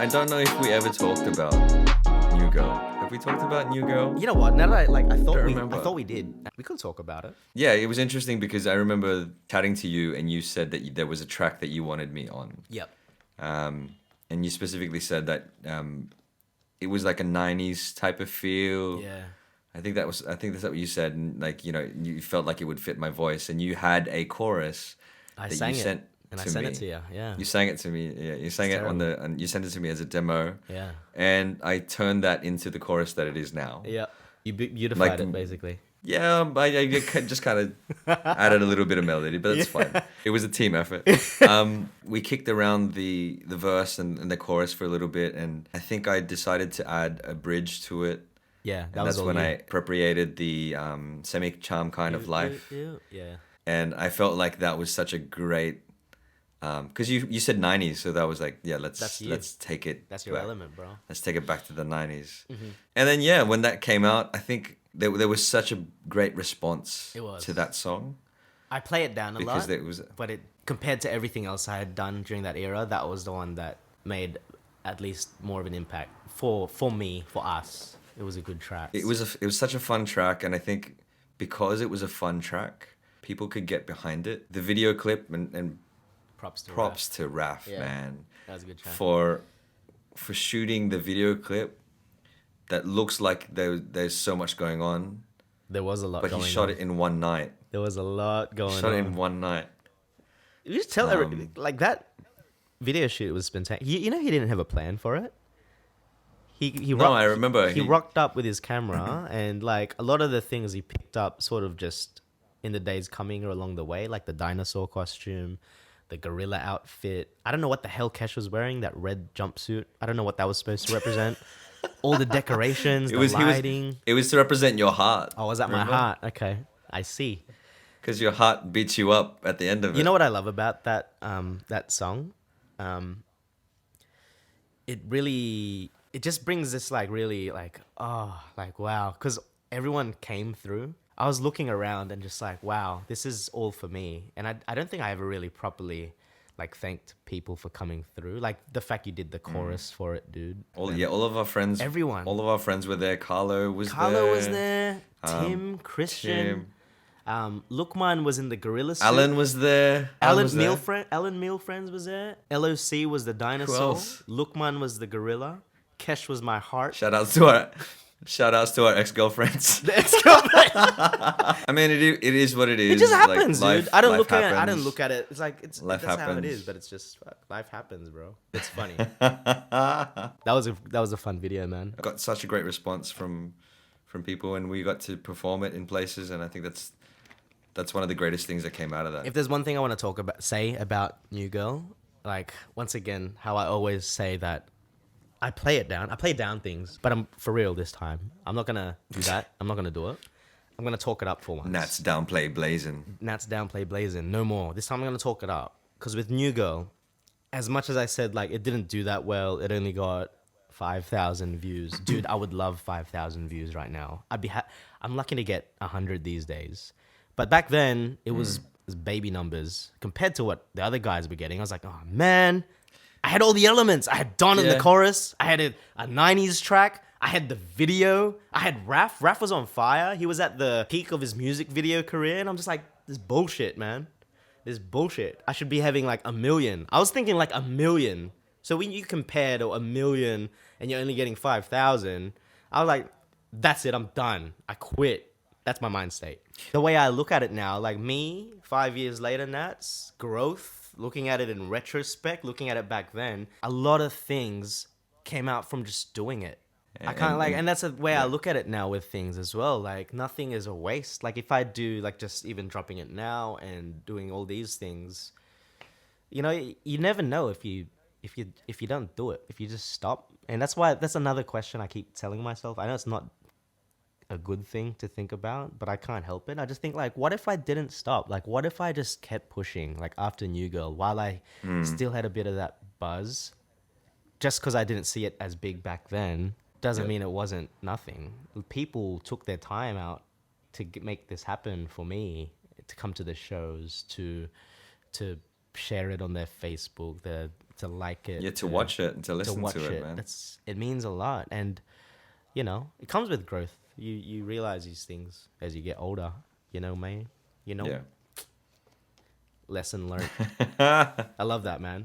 I don't know if we ever talked about New Girl. Have we talked about New Girl? You know what? Now that I remember. thought we did. We could talk about it. Yeah, it was interesting because I remember chatting to you and you said that there was a track that you wanted me on. Yep. And you specifically said that it was like a 90s type of feel. Yeah. I think that's what you said, and like, you know, you felt like it would fit my voice, and you had a chorus I that sang you it, sent and to I sent me. it to you. Yeah. You sang it to me. Yeah, you sang It's it and you sent it to me as a demo. Yeah. And I turned that into the chorus that it is now. Yeah. You beautified Like, it basically. Yeah, I just kind of added a little bit of melody, but that's fine. It was a team effort. We kicked around the verse and the chorus for a little bit, and I think I decided to add a bridge to it. Yeah. And that's when I appropriated the semi-charm kind of life. Yeah. And I felt like that was such a great... Because you said 90s, so that was like, yeah, let's take it That's your back. element, bro. Let's take it back to the 90s. Mm-hmm. And then, yeah, when that came out, I think there was such a great response to that song. I play it down a lot, but it compared to everything else I had done during that era, that was the one that made at least more of an impact for me, for us. It was a good track. It was such a fun track, and I think because it was a fun track, people could get behind it. The video clip and props to Raph, man. That was a good track. For shooting the video clip that looks like there's so much going on. There was a lot going on. But he shot it in one night. There was a lot going on. Shot it in one night. You just tell everybody, like that video shoot was spontaneous. You know he didn't have a plan for it. I remember. He rocked up with his camera and like a lot of the things he picked up sort of just in the days coming or along the way, like the dinosaur costume, the gorilla outfit. I don't know what the hell Kesh was wearing, that red jumpsuit. I don't know what that was supposed to represent. All the decorations, lighting. It was to represent your heart. Oh, was that my heart? Okay, I see. Because your heart beats you up at the end of it. You know what I love about that song? It just brings this like really like, oh, like wow. Because everyone came through. I was looking around and just like, wow, this is all for me. And I don't think I ever really properly like thanked people for coming through. Like the fact you did the chorus for it, dude. All of our friends. Everyone. All of our friends were there. Carlo was there. Tim, Christian. Lukman was in the gorilla suit. Alan was there. Alan Meal Friends was there. LOC was the dinosaur. Lukman was the gorilla. Kesh was my heart. Shout outs to our ex-girlfriends. The ex-girlfriend. I mean, it is what it is. It just happens, like, dude. I don't happens. look at it. It's like Life that's happens. how it is, but it's just life happens, bro. It's funny. That was a fun video, man. I got such a great response from people, and we got to perform it in places, and I think that's one of the greatest things that came out of that. If there's one thing I want to say about New Girl, like once again, how I always say that I play it down. I play down things, but I'm for real this time. I'm not gonna do that. I'm not gonna do it. I'm gonna talk it up for once. Natz downplay blazing. Natz downplay blazing. No more. This time I'm gonna talk it up. Because with New Girl, as much as I said like it didn't do that well, it only got 5,000 views. Dude, I would love 5,000 views right now. I'm lucky to get 100 these days. But back then, it was baby numbers compared to what the other guys were getting. I was like, oh man. I had all the elements. I had Don in the chorus. I had a 90s track. I had the video. I had Raph. Raph was on fire. He was at the peak of his music video career. And I'm just like, this bullshit, man. This bullshit. I should be having like 1 million. I was thinking like 1 million. So when you compare to 1 million and you're only getting 5,000, I was like, that's it. I'm done. I quit. That's my mind state. The way I look at it now, like me, 5 years later, Nats, growth, looking at it in retrospect, looking at it back then, a lot of things came out from just doing it. And that's the way I look at it now with things as well. Like nothing is a waste. Like if I do like just even dropping it now and doing all these things, you know, you never know if you don't do it, if you just stop. And that's another question I keep telling myself. I know it's not a good thing to think about, but I can't help it. I just think like, what if I didn't stop? Like, what if I just kept pushing like after New Girl while I still had a bit of that buzz? Just because I didn't see it as big back then doesn't mean it wasn't nothing. People took their time out to make this happen for me, to come to the shows, to share it on their Facebook, their to like it, Yeah, to watch it and to listen watch to it, man. It means a lot, and you know, it comes with growth. You realize these things as you get older. You know, man. You know. Yeah. Lesson learned. I love that, man.